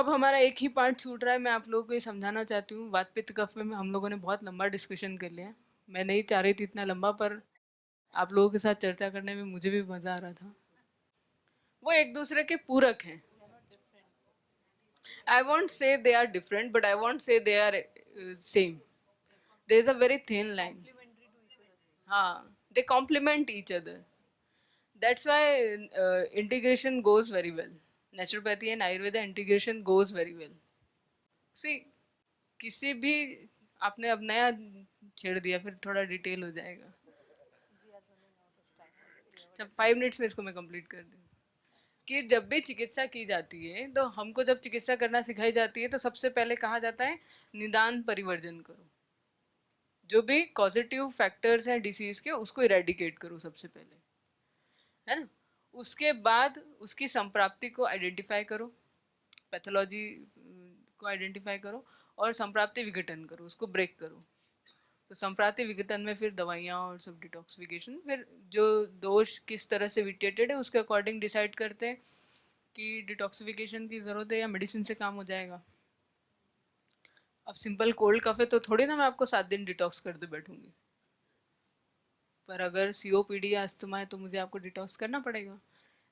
अब हमारा एक ही पार्ट छूट रहा है। मैं आप लोगों को ये समझाना चाहती हूँ, वात पित्त कफ में हम लोगों ने बहुत लंबा डिस्कशन कर लिया। मैं नहीं चाह रही थी इतना लंबा, पर आप लोगों के साथ चर्चा करने में मुझे भी मजा आ रहा था। वो एक दूसरे के पूरक हैं। I want say they are different, but I want say they are same. There is a very thin line. हाँ, they complement each other. That's why integration goes very well. Naturopathy and Ayurveda integration goes very well. See, किसी भी आपने अब नया छेड़ दिया, फिर थोड़ा डिटेल हो जाएगा। अच्छा, 5 मिनट्स में इसको मैं कंप्लीट कर दूँ। कि जब भी चिकित्सा की जाती है, तो हमको जब चिकित्सा करना सिखाई जाती है, तो सबसे पहले कहा जाता है निदान परिवर्जन करो। जो भी पॉजिटिव फैक्टर्स हैं डिसीज के, उसको इरेडिकेट करो सबसे पहले, है ना। उसके बाद उसकी संप्राप्ति को आइडेंटिफाई करो, पैथोलॉजी को आइडेंटिफाई करो, और संप्राप्ति विघटन करो, उसको ब्रेक करो। तो संप्राप्ति विघटन में फिर दवाइयाँ और सब डिटॉक्सिफिकेशन, फिर जो दोष किस तरह से विटेटेड है उसके अकॉर्डिंग डिसाइड करते हैं कि डिटॉक्सिफिकेशन की ज़रूरत है या मेडिसिन से काम हो जाएगा। अब सिंपल कोल्ड कफ है तो थोड़ी ना मैं आपको 7 दिन डिटॉक्स कर दे बैठूंगी, पर अगर सीओपीडी या अस्थमा है तो मुझे आपको डिटॉक्स करना पड़ेगा।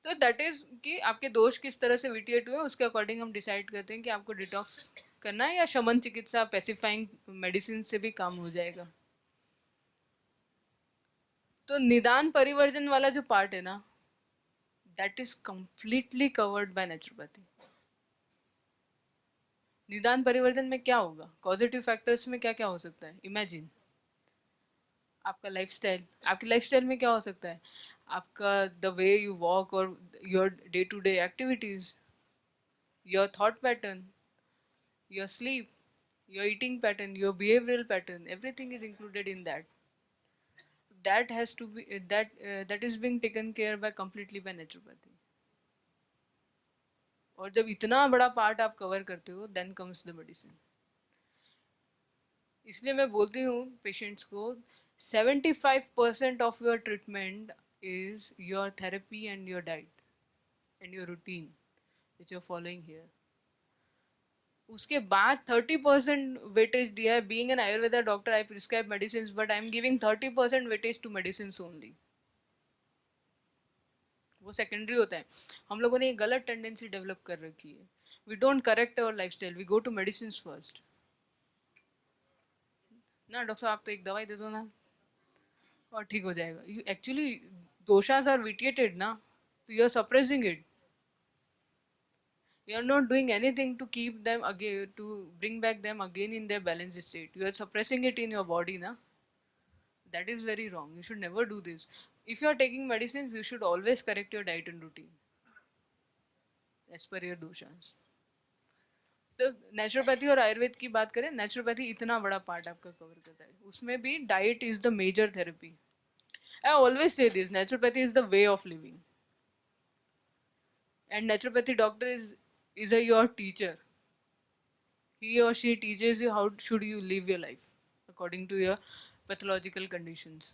तो दैट इज कि आपके दोष किस तरह से विटिएट हुए, उसके अकॉर्डिंग हम डिसाइड करते हैं कि आपको डिटॉक्स करना है या शमन चिकित्सा पैसिफाइंग मेडिसिन से भी काम हो जाएगा। तो निदान परिवर्जन वाला जो पार्ट है ना, that is completely covered by naturopathy. निदान परिवर्जन में क्या होगा, पॉजिटिव फैक्टर्स में क्या क्या हो सकता है, इमेजिन। आपका लाइफस्टाइल, आपकी लाइफस्टाइल में क्या हो सकता है, आपका द वे यू वॉक और your day to day activities, your thought pattern, your sleep, your eating pattern, your behavioral pattern, everything is included in that. That has to be that is being taken care by completely by naturopathy. और जब इतना बड़ा part आप cover करते हो, then comes the medicine. इसलिए मैं बोलती हूँ पेशेंट्स को 75% of your treatment is your therapy and your diet and your routine which you're following here. उसके बाद 30% वेटेज दिया है। Being an Ayurveda doctor I prescribe medicine, but I am giving 30% weightage to medicine only. वो secondary होता है। हम लोगों ने ये गलत टेंडेंसी डेवलप कर रखी है। We don't correct our life style, we go to medicine first. ना डॉक्टर साहब, आप तो एक दवाई दे दो ना और ठीक हो जाएगा। You actually doshas are vitiated ना, तो you are suppressing it. You are not doing anything to keep them again, to bring back them again in their balanced state. You are suppressing it in your body, na. That is very wrong. You should never do this. If you are taking medicines, you should always correct your diet and routine as per your doshas. तो naturopathy और आयुर्वेद की बात करें, naturopathy इतना बड़ा part आपका cover करता है, उसमें भी diet is the major therapy. I always say this, naturopathy is the way of living, and naturopathy doctor is a your teacher. He or she teaches you how should you live your life according to your pathological conditions.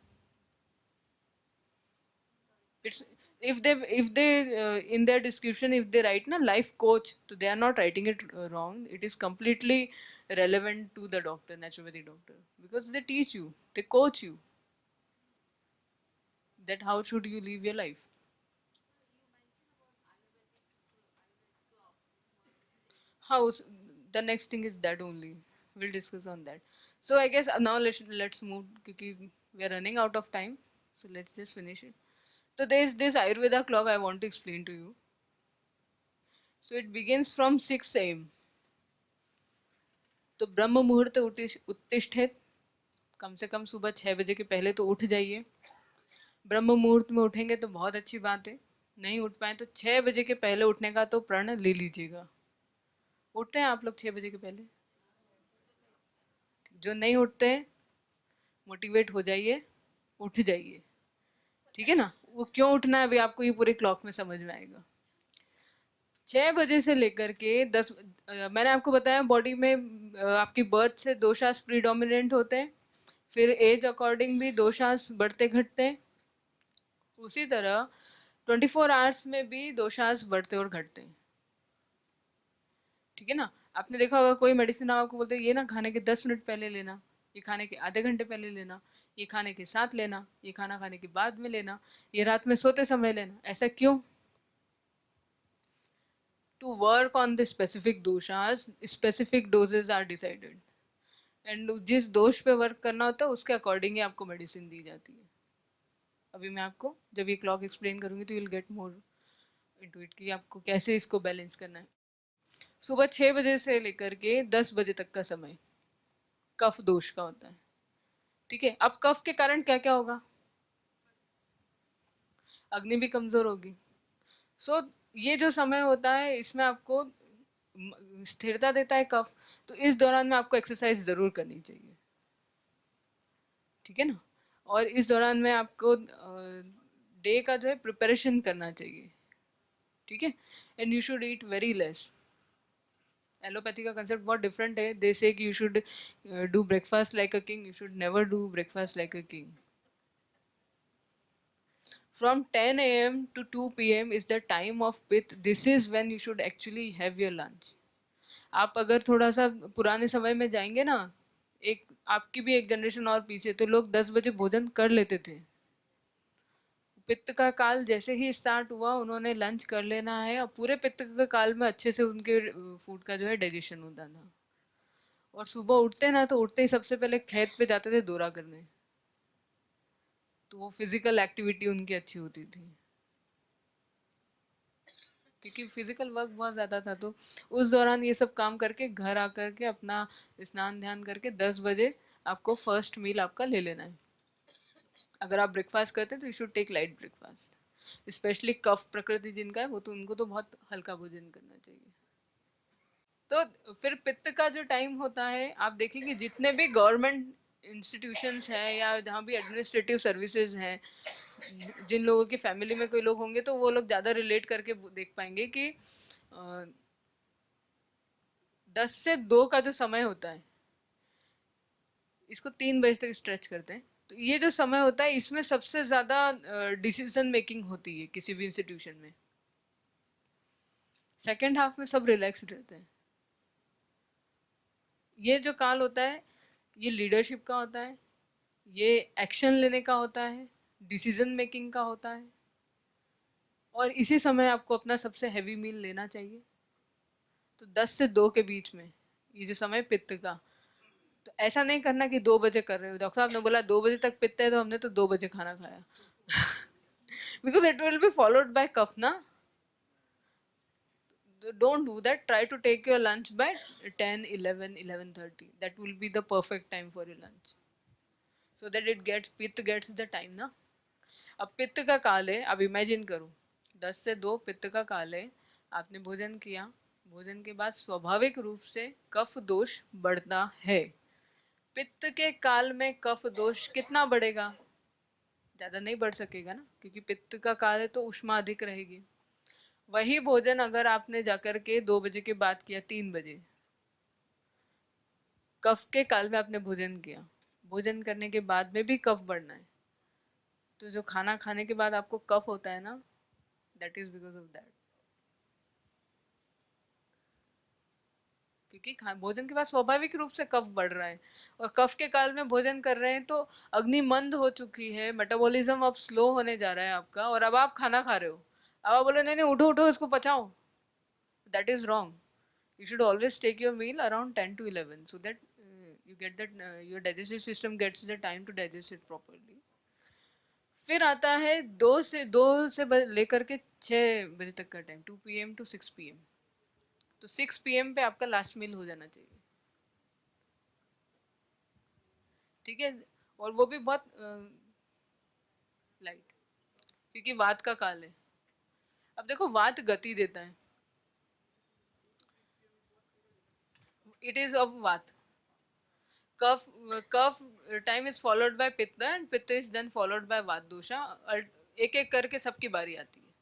It's if they in their description if they write na life coach, so they are not writing it wrong. It is completely relevant to the doctor, naturopathy doctor, because they teach you, they coach you that how should you live your life. How the next thing is that only we'll discuss on that. So I guess now let's move because we are running out of time. So let's just finish it. So there is this Ayurveda clock I want to explain to you. So it begins from 6 a.m. तो ब्रह्म मुहूर्त उत्तिष्ठित, कम से कम सुबह 6 बजे के पहले तो उठ जाइए। ब्रह्म मुहूर्त में उठेंगे तो बहुत अच्छी बात है, नहीं उठ पाए तो 6 बजे के पहले उठने का तो प्रण ले लीजिएगा। उठते हैं आप लोग 6 बजे के पहले? जो नहीं उठते हैं मोटिवेट हो जाइए, उठ जाइए, ठीक है ना। वो क्यों उठना है अभी आपको ये पूरे क्लॉक में समझ में आएगा। 6 बजे से लेकर के 10, मैंने आपको बताया बॉडी में आपकी बर्थ से दोषास प्रीडोमिनेंट होते हैं, फिर एज अकॉर्डिंग भी दोषास बढ़ते घटते हैं। उसी तरह 24 आवर्स में भी दोषास बढ़ते और घटते हैं। ठीक है ना। आपने देखा होगा कोई मेडिसिन आपको बोलते हैं ये ना खाने के 10 मिनट पहले लेना, ये खाने के आधे घंटे पहले लेना, ये खाने के साथ लेना, ये खाना खाने के बाद में लेना, ये रात में सोते समय लेना। ऐसा क्यों? To work on the specific doshas specific dosages are decided, and जिस दोष पे वर्क करना होता है उसके अकॉर्डिंग ही आपको मेडिसिन दी जाती है। अभी मैं आपको जब ये क्लॉक एक्सप्लेन करूंगी तो you will get more into it कि आपको कैसे इसको बैलेंस करना है। सुबह 6 बजे से लेकर के 10 बजे तक का समय कफ दोष का होता है। ठीक है, अब कफ के कारण क्या क्या होगा? अग्नि भी कमजोर होगी। सो ये जो समय होता है इसमें आपको स्थिरता देता है कफ, तो इस दौरान में आपको एक्सरसाइज जरूर करनी चाहिए। ठीक है ना। और इस दौरान में आपको डे का जो है प्रिपरेशन करना चाहिए। ठीक है, and you should eat very less. Allopathy का कंसेप्ट बहुत डिफरेंट है। दे से कि you should do breakfast like a king, you should never do breakfast like a king. From 10 a.m. to 2 p.m. is the time of pith. This is when you should actually have your lunch. आप अगर थोड़ा सा पुराने समय में जाएंगे ना, एक आपकी भी एक जनरेशन और पीछे, तो लोग 10 बजे भोजन कर लेते थे। पित्त का काल जैसे ही स्टार्ट हुआ उन्होंने लंच कर लेना है, और पूरे पित्त के काल में अच्छे से उनके फूड का जो है डाइजेशन होता था। और सुबह उठते ना तो उठते ही सबसे पहले खेत पे जाते थे दौरा करने, तो वो फिजिकल एक्टिविटी उनकी अच्छी होती थी, क्योंकि फिजिकल वर्क बहुत ज़्यादा था। तो उस दौरान ये सब काम करके घर आकर के अपना स्नान ध्यान करके 10 बजे आपको फर्स्ट मील आपका ले लेना है। अगर आप ब्रेकफास्ट करते हैं तो you should take light breakfast. Specially kapha prakriti जिनका है वो तो उनको तो बहुत हल्का भोजन करना चाहिए। तो फिर पित्त का जो टाइम होता है, आप देखेंगे जितने भी गवर्नमेंट इंस्टीट्यूशंस हैं या जहाँ भी एडमिनिस्ट्रेटिव सर्विसेज हैं, जिन लोगों की फैमिली में कोई लोग होंगे तो वो लोग ज़्यादा रिलेट करके देख पाएंगे कि 10 से 2 का जो समय होता है, इसको 3 बजे तक स्ट्रेच करते हैं। तो ये जो समय होता है इसमें सबसे ज़्यादा डिसीजन मेकिंग होती है किसी भी इंस्टीट्यूशन में। सेकेंड हाफ में सब रिलैक्स रहते हैं। ये जो काल होता है ये लीडरशिप का होता है, ये एक्शन लेने का होता है, डिसीजन मेकिंग का होता है, और इसी समय आपको अपना सबसे हैवी मील लेना चाहिए। तो 10 से 2 के बीच में ये जो समय पित्त का, तो ऐसा नहीं करना कि 2 बजे कर रहे हो। डॉक्टर साहब ने बोला 2 बजे तक पित्त है तो हमने तो 2 बजे खाना खाया। Because it will be followed by kapha ना। Don't do that. Try to take your lunch by 10, 11, 11:30. That will be the perfect time for your lunch. So that it gets, पित्त gets the time ना। अब पित्त का काल है, अब imagine करो 10 से 2 पित्त का काल है, आपने भोजन किया, भोजन के बाद स्वाभाविक रूप से कफ दोष बढ़ता है। पित्त के काल में कफ दोष कितना बढ़ेगा? ज़्यादा नहीं बढ़ सकेगा ना, क्योंकि पित्त का काल है तो ऊष्मा अधिक रहेगी। वही भोजन अगर आपने जाकर के 2 बजे के बाद किया, 3 बजे, कफ के काल में आपने भोजन किया, भोजन करने के बाद में भी कफ बढ़ना है, तो जो खाना खाने के बाद आपको कफ होता है ना, that is because of that. क्योंकि भोजन के बाद स्वाभाविक रूप से कफ बढ़ रहा है, और कफ के काल में भोजन कर रहे हैं तो अग्नि मंद हो चुकी है, मेटाबॉलिज्म अब स्लो होने जा रहा है आपका, और अब आप खाना खा रहे हो, अब आप बोले नहीं नहीं उठो उठो इसको पचाओ, that is wrong. You should always take your meal around 10 to 11 so that you get that your digestive system gets the time to digest it properly. फिर आता है दो से लेकर के 6 बजे तक का टाइम, 2 PM to 6 PM। तो 6 PM पे आपका लास्ट मील हो जाना चाहिए। ठीक है, और वो भी बहुत लाइट, क्योंकि वात का काल है। अब देखो वात गति देता है, इट इज ऑफ वात। कफ कफ टाइम इज फॉलोड बाय पित्त एंड पित्त इज देन फॉलोड बाय वात दोषा, एक एक करके सबकी बारी आती है।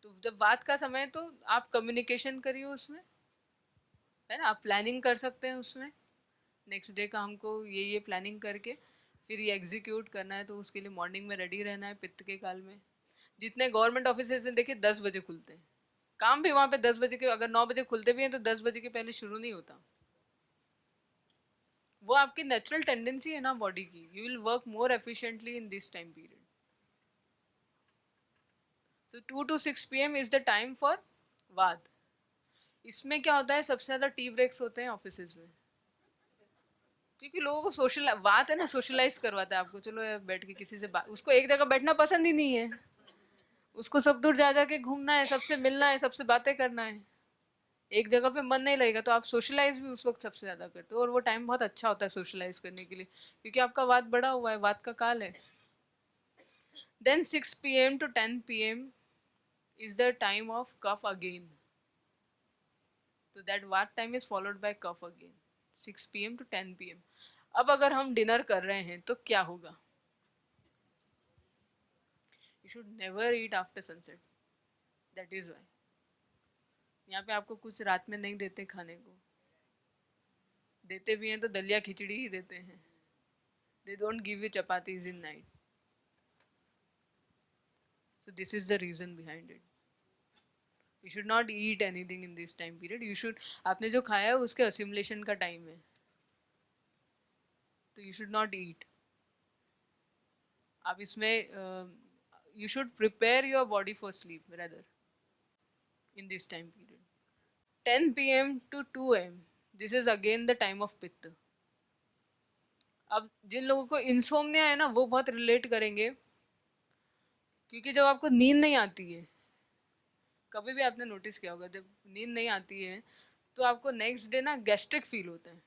तो जब बात का समय है तो आप कम्युनिकेशन करिए उसमें, है ना, आप प्लानिंग कर सकते हैं उसमें। नेक्स्ट डे का हमको ये प्लानिंग करके फिर ये एग्जीक्यूट करना है, तो उसके लिए मॉर्निंग में रेडी रहना है। पित्त के काल में जितने गवर्नमेंट ऑफिस हैं देखिए 10 बजे खुलते हैं, काम भी वहां पे 10 बजे के, अगर 9 बजे खुलते भी हैं तो 10 बजे के पहले शुरू नहीं होता। वो आपकी नेचुरल टेंडेंसी है ना बॉडी की, you will work more efficiently in this time period. तो 2 to 6 PM is the time for वाद। इसमें क्या होता है, सबसे ज्यादा टी ब्रेक्स होते हैं ऑफिसेज में, क्योंकि लोगों को सोशल बात है ना, सोशलाइज करवाता है आपको, चलो यार बैठ के किसी से बात, उसको एक जगह बैठना पसंद ही नहीं है, उसको सब दूर जा जा के घूमना है, सबसे मिलना है, सबसे बातें करना है, एक जगह पे मन नहीं लगेगा। तो आप सोशलाइज भी उस वक्त सबसे ज्यादा करते हो, और वो टाइम बहुत अच्छा होता है सोशलाइज करने के लिए, क्योंकि आपका वात बड़ा हुआ है, वात का काल है। Then 6 PM to 10 PM is the time of cough again. So that what time is followed by cough again. 6 PM to 10 PM. अब अगर हम डिनर कर रहे हैं तो क्या होगा? You should never eat after sunset. That is why. यहाँ पे आपको कुछ रात में नहीं देते खाने को, देते भी हैं तो दलिया खिचड़ी ही देते हैं। They don't give you chapatis in night. So this is the reason behind it. You should not eat anything in this time period. You should, आपने जो खाया है उसके assimilation का टाइम है, तो you should not eat. आप इसमें you should prepare your body for sleep rather in this time period. 10 PM to 2 AM, this is again the time of पित्त। अब जिन लोगों को इंसोम्निया है ना, वो बहुत रिलेट करेंगे, क्योंकि जब आपको नींद नहीं आती है, कभी भी आपने नोटिस किया होगा, जब नींद नहीं आती है तो आपको नेक्स्ट डे ना गैस्ट्रिक फील होता है।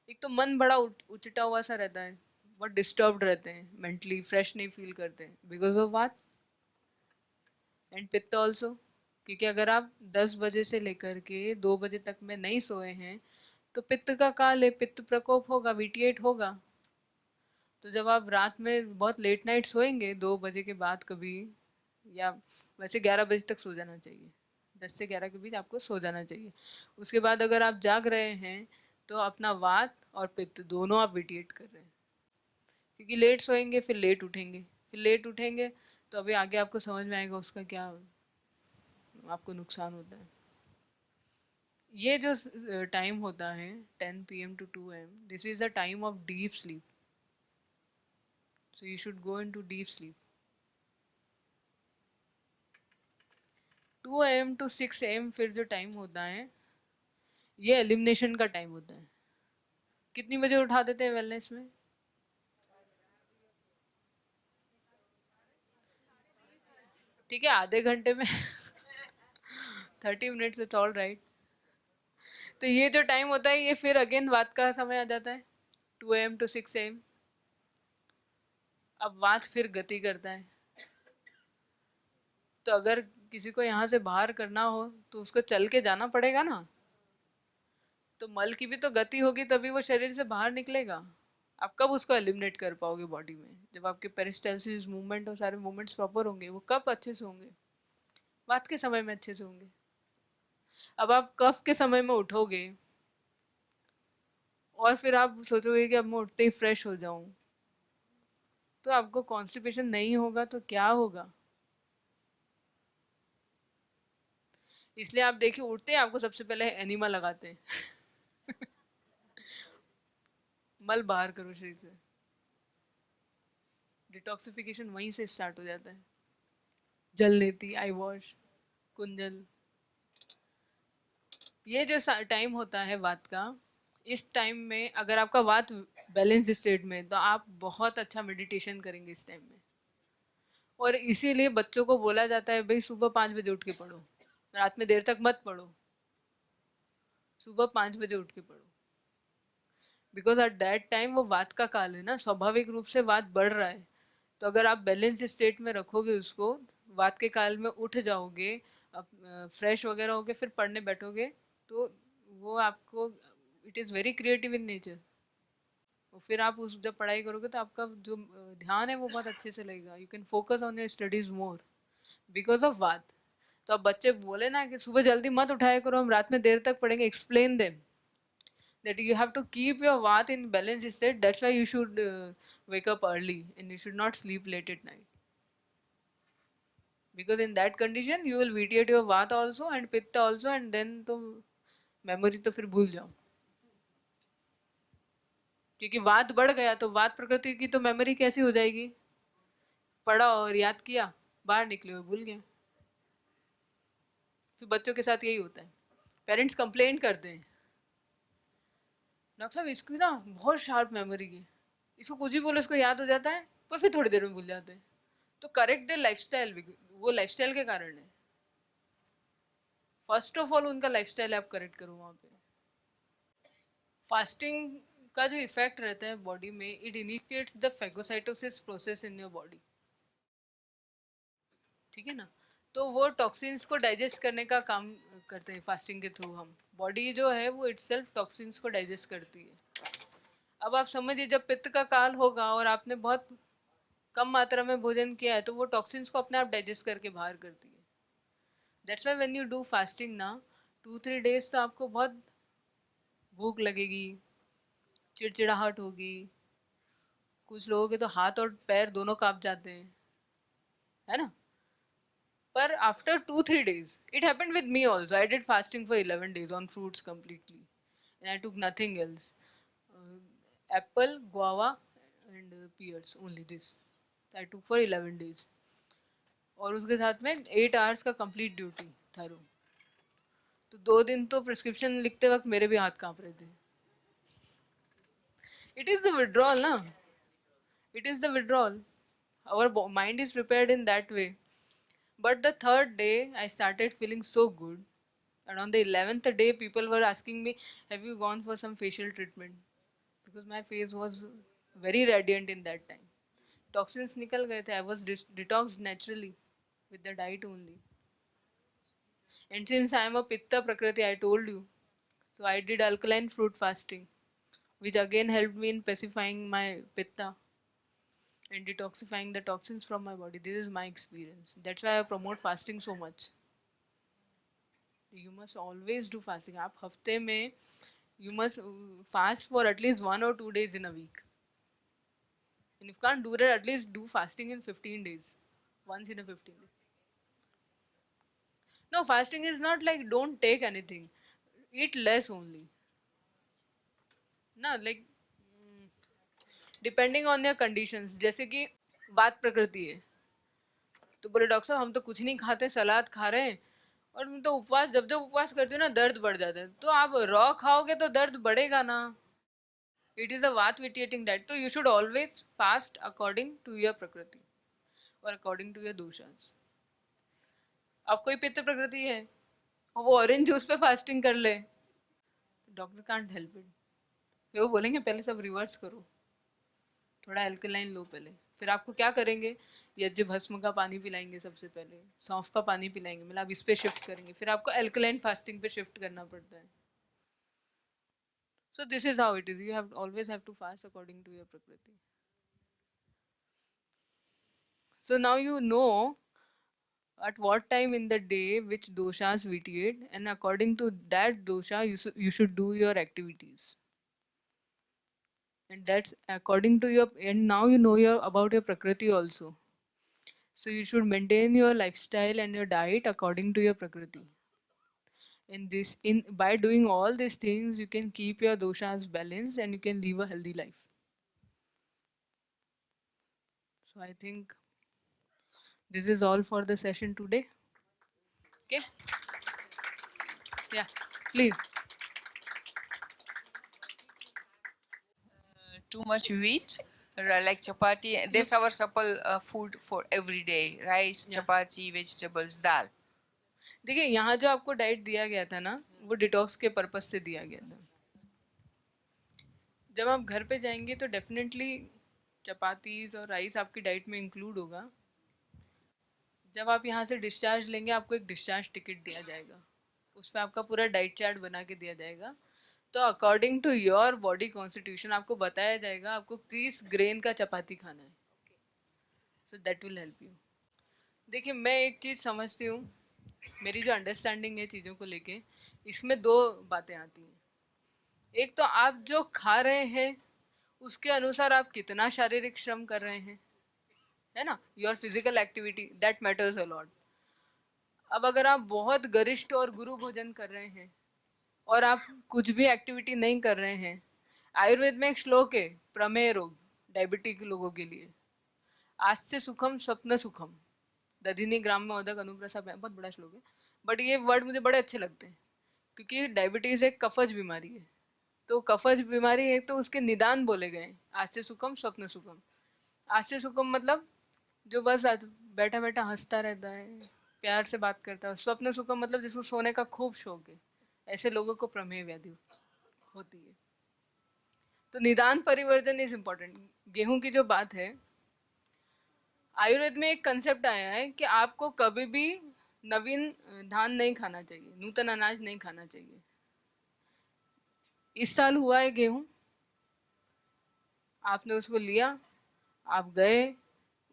एक तो मन बड़ा उचटा हुआ सा रहता है, बहुत डिस्टर्ब्ड रहते हैं, मेंटली फ्रेश नहीं फील करते बिकॉज ऑफ व्हाट, एंड पित्त ऑल्सो, क्योंकि अगर आप 10 बजे से लेकर के 2 बजे तक में नहीं सोए हैं तो पित्त का काल है, पित्त प्रकोप होगा, वीटिएट होगा। तो जब आप रात में बहुत लेट नाइट सोएंगे 2 बजे के बाद कभी, या वैसे 11 बजे तक सो जाना चाहिए, 10 से 11 के बीच आपको सो जाना चाहिए। उसके बाद अगर आप जाग रहे हैं तो अपना वात और पित्त दोनों आप विटिएट कर रहे हैं, क्योंकि लेट सोएंगे फिर लेट उठेंगे, फिर लेट उठेंगे तो अभी आगे आपको समझ में आएगा उसका क्या आपको नुकसान होता है। ये जो टाइम होता है 10 PM to 2 AM, this is the time of deep sleep, so you should go into deep sleep. 2 AM to 6 AM फिर जो टाइम होता है, ये एलिमिनेशन का टाइम होता है। कितनी बजे उठा देते हैं वेलनेस में? ठीक है, आधे घंटे में 30 मिनट्स, इट्स ऑल राइट। तो ये जो टाइम होता है, ये फिर अगेन वात का समय आ जाता है, 2 AM to 6 AM। अब वात फिर गति करता है, तो अगर किसी को यहाँ से बाहर करना हो तो उसको चल के जाना पड़ेगा ना, तो मल की भी तो गति होगी तभी वो शरीर से बाहर निकलेगा। आप कब उसको एलिमिनेट कर पाओगे बॉडी में? जब आपके पेरिस्टालसिस मूवमेंट और सारे मूवमेंट्स प्रॉपर होंगे। वो कब अच्छे से होंगे? वात के समय में अच्छे से होंगे। अब आप कफ के समय में उठोगे और फिर आप सोचोगे कि अब मैं उठते ही फ्रेश हो जाऊं, तो आपको कॉन्स्टिपेशन नहीं होगा तो क्या होगा? इसलिए आप देखिए, उठते हैं आपको सबसे पहले एनिमा लगाते हैं मल बाहर करो शरीर से, डिटॉक्सिफिकेशन वहीं से स्टार्ट हो जाता है। जल नीति, आई वॉश, कुंजल, ये जो टाइम होता है वात का, इस टाइम में अगर आपका वात बैलेंस स्टेट में है तो आप बहुत अच्छा मेडिटेशन करेंगे इस टाइम में। और इसीलिए बच्चों को बोला जाता है भाई सुबह 5 बजे उठ के पढ़ो, रात में देर तक मत पढ़ो, सुबह 5 बजे उठ के पढ़ो। बिकॉज एट दैट टाइम वो वात का काल है ना, स्वाभाविक रूप से वात बढ़ रहा है। तो अगर आप बैलेंस स्टेट में रखोगे उसको, वात के काल में उठ जाओगे, फ्रेश वगैरह होगे, फिर पढ़ने बैठोगे, तो वो आपको, it is very creative in nature. और फिर आप उस जब पढ़ाई करोगे तो आपका जो ध्यान है वो बहुत अच्छे से लगेगा, you can focus on your studies more because of वात। तो अब बच्चे बोले ना कि सुबह जल्दी मत उठाया करो, हम रात में देर तक पढ़ेंगे, explain them that you have to keep your bath in balanced state. That's why you should wake up early and you should not sleep late at night. because in that condition you will vitiate your vata also and pitta also, and then तो memory तो फिर भूल जाओ, क्योंकि वात बढ़ गया तो वात प्रकृति की तो मेमोरी कैसी हो जाएगी, पढ़ा और याद किया, बाहर निकले हुए भूल गए। फिर बच्चों के साथ यही होता है, पेरेंट्स कंप्लेन करते हैं, डॉक्टर साहब इसकी ना बहुत शार्प मेमोरी है, इसको कुछ भी बोलो इसको याद हो जाता है, पर फिर थोड़ी देर में भूल जाते हैं। तो करेक्ट दे लाइफस्टाइल भी, वो लाइफस्टाइल के कारण है। फर्स्ट ऑफ ऑल उनका लाइफस्टाइल आप करेक्ट करो वहाँ पे। फास्टिंग का जो इफेक्ट रहता है बॉडी में, it initiates the phagocytosis process in your body, ठीक है ना। तो वो टॉक्सिन्स को डाइजेस्ट करने का काम करते हैं फास्टिंग के थ्रू। हम बॉडी जो है वो इटसेल्फ टॉक्सिन्स को डाइजेस्ट करती है। अब आप समझिए जब पित्त का काल होगा और आपने बहुत कम मात्रा में भोजन किया है तो वो टॉक्सिन्स को अपने आप डाइजेस्ट करके बाहर करती है। That's why when you do fasting ना 2-3 डेज तो आपको बहुत भूख लगेगी, चिड़चिड़ाहट होगी, कुछ लोगों के तो हाथ और पैर दोनों कांप जाते हैं, है ना। पर after 2-3 days, it happened with me also. I did fasting for 11 days on fruits completely, and I took nothing else. Apple, guava, and pears, only this. I took for 11 days. और उसके साथ में 8 hours का complete duty thorough. तो 2 दिन तो prescription लिखते वक्त मेरे भी हाथ कांप रहे थे। It is the withdrawal, ना? It is the withdrawal. Our mind is prepared in that way. But the third day, I started feeling so good. And on the 11th day, people were asking me, have you gone for some facial treatment? Because my face was very radiant in that time. Toxins nikal gaye the. I was detoxed naturally with the diet only. And since I am a Pitta Prakriti, I told you, so I did alkaline fruit fasting, which again helped me in pacifying my Pitta and detoxifying the toxins from my body. This is my experience. That's why I promote fasting so much. You must always do fasting. आप हफ्ते में you must fast for at least 1 or 2 days in a week. And if you can't do that, at least do fasting in 15 days. Once in a 15 days. No, fasting is not like don't take anything. Eat less only. ना like depending on your conditions. जैसे कि बात प्रकृति है तो बोले doctor साहब हम तो कुछ नहीं खाते, सलाद खा रहे हैं, और मैं तो उपवास जब जब उपवास करती हूँ ना दर्द बढ़ जाता है। तो आप रॉ खाओगे तो दर्द बढ़ेगा ना। It is a vata vitiating diet. तो you should always fast according to your prakriti और अकॉर्डिंग टू योर दोषास। अब कोई पित्त प्रकृति है और वो ऑरेंज जूस पे फास्टिंग कर ले, डॉक्टर कांट हेल्प इट। वो बोलेंगे पहले सब रिवर्स करो, थोड़ा एल्कलाइन लो पहले, फिर आपको क्या करेंगे, यज्ञ भस्म का पानी पिलाएंगे, सबसे पहले सौंफ का पानी पिलाएंगे, मतलब आप इस पे शिफ्ट करेंगे, फिर आपको एल्कलाइन फास्टिंग पे शिफ्ट करना पड़ता है। So this is how it is, you have always have to fast according to your prakriti. So now you know at what time in the day which doshas vitiate, and according to that dosha you should do your activities, and that's according to your, and now you know your about your prakriti also, so you should maintain your lifestyle and your diet according to your prakriti. In this, in by doing all these things you can keep your doshas balanced and you can live a healthy life. So I think this is all for the session today. Okay, yeah, please. Too much wheat, like chapati. That's our supple food for every day: rice, Yeah. chapati, vegetables, dal. देखिए यहाँ जो आपको diet दिया गया था ना वो detox के पर्पज से दिया गया था। जब आप घर पे जाएंगे तो डेफिनेटली चपातीज और राइस आपकी डाइट में इंक्लूड होगा। जब आप यहाँ से डिस्चार्ज लेंगे आपको एक डिस्चार्ज टिकट दिया जाएगा, उस पर आपका पूरा डाइट चार्ट बना के दिया जाएगा। तो according to your body constitution आपको बताया जाएगा आपको किस ग्रेन का चपाती खाना है। So that will help you. देखिए मैं एक चीज़ समझती हूँ, मेरी जो अंडरस्टैंडिंग है चीज़ों को लेके, इसमें दो बातें आती हैं। एक तो आप जो खा रहे हैं उसके अनुसार आप कितना शारीरिक श्रम कर रहे हैं, है ना। Your physical activity that matters a lot. अब अगर आप बहुत गरिष्ठ और गुरु भोजन कर रहे हैं और आप कुछ भी एक्टिविटी नहीं कर रहे हैं, आयुर्वेद में एक श्लोक है प्रमेय रोग, डायबिटिक लोगों के लिए, आस्य सुखम स्वप्न सुखम दधिनी ग्राम में उदक अनुप्रसा, बहुत बड़ा श्लोक है, बट ये वर्ड मुझे बड़े अच्छे लगते हैं क्योंकि डायबिटीज एक कफज बीमारी है। तो कफज बीमारी है तो उसके निदान बोले गए, आस्य सुखम स्वप्न सुखम। आस्य सुखम मतलब जो बस बैठा बैठा हंसता रहता है, प्यार से बात करता है। स्वप्न सुखम मतलब जिसको सोने का खूब शौक है, ऐसे लोगों को प्रमेय व्याधि होती है। तो निदान परिवर्जन इज इम्पोर्टेंट। गेहूं की जो बात है, आयुर्वेद में एक कंसेप्ट आया है कि आपको कभी भी नवीन धान नहीं खाना चाहिए, नूतन अनाज नहीं खाना चाहिए। इस साल हुआ है गेहूं, आपने उसको लिया, आप गए,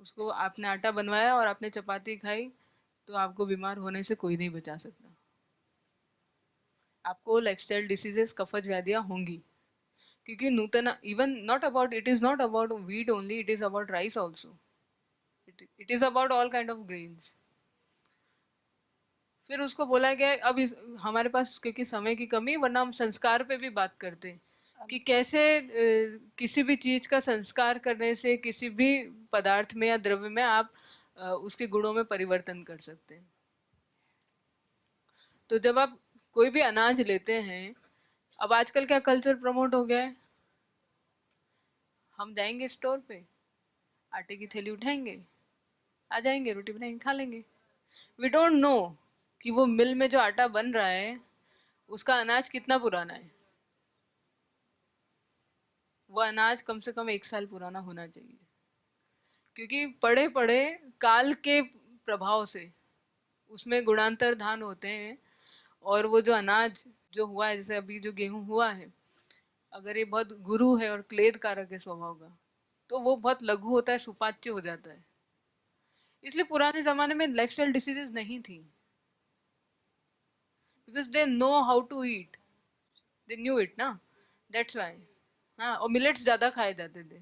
उसको आपने आटा बनवाया और आपने चपाती खाई, तो आपको बीमार होने से कोई नहीं बचा सकता। आपको लाइफस्टाइल डिसीजेस, कफज व्याधियां होंगी, क्योंकि नूतन, even not about, it is not about wheat only, it is about rice also, it is about all kind of grains. फिर उसको बोला गया, अब हमारे पास क्योंकि समय की कमी, वरना हम संस्कार पे भी बात करते हैं कि कैसे किसी भी चीज का संस्कार करने से किसी भी पदार्थ में या द्रव्य में आप उसके गुणों में परिवर्तन कर सकते हैं। तो जब आप कोई भी अनाज लेते हैं, अब आजकल क्या कल्चर प्रमोट हो गया है, हम जाएंगे स्टोर पे, आटे की थैली उठाएंगे, आ जाएंगे, रोटी बनाएंगे, खा लेंगे। वी डोंट नो कि वो मिल में जो आटा बन रहा है उसका अनाज कितना पुराना है। वो अनाज कम से कम 1 साल पुराना होना चाहिए, क्योंकि पड़े पड़े काल के प्रभाव से उसमें गुणांतर धान होते हैं। और वो जो अनाज जो हुआ है, जैसे अभी जो गेहूं हुआ है, अगर ये बहुत गुरु है और क्लेद कारक है स्वभाव का, तो वो बहुत लघु होता है, सुपाच्य हो जाता है। इसलिए पुराने जमाने में लाइफस्टाइल डिसीजेस नहीं थी, because they know how to eat, they knew it ना, दैट्स वाई। हाँ, और मिलेट्स ज्यादा खाए जाते थे।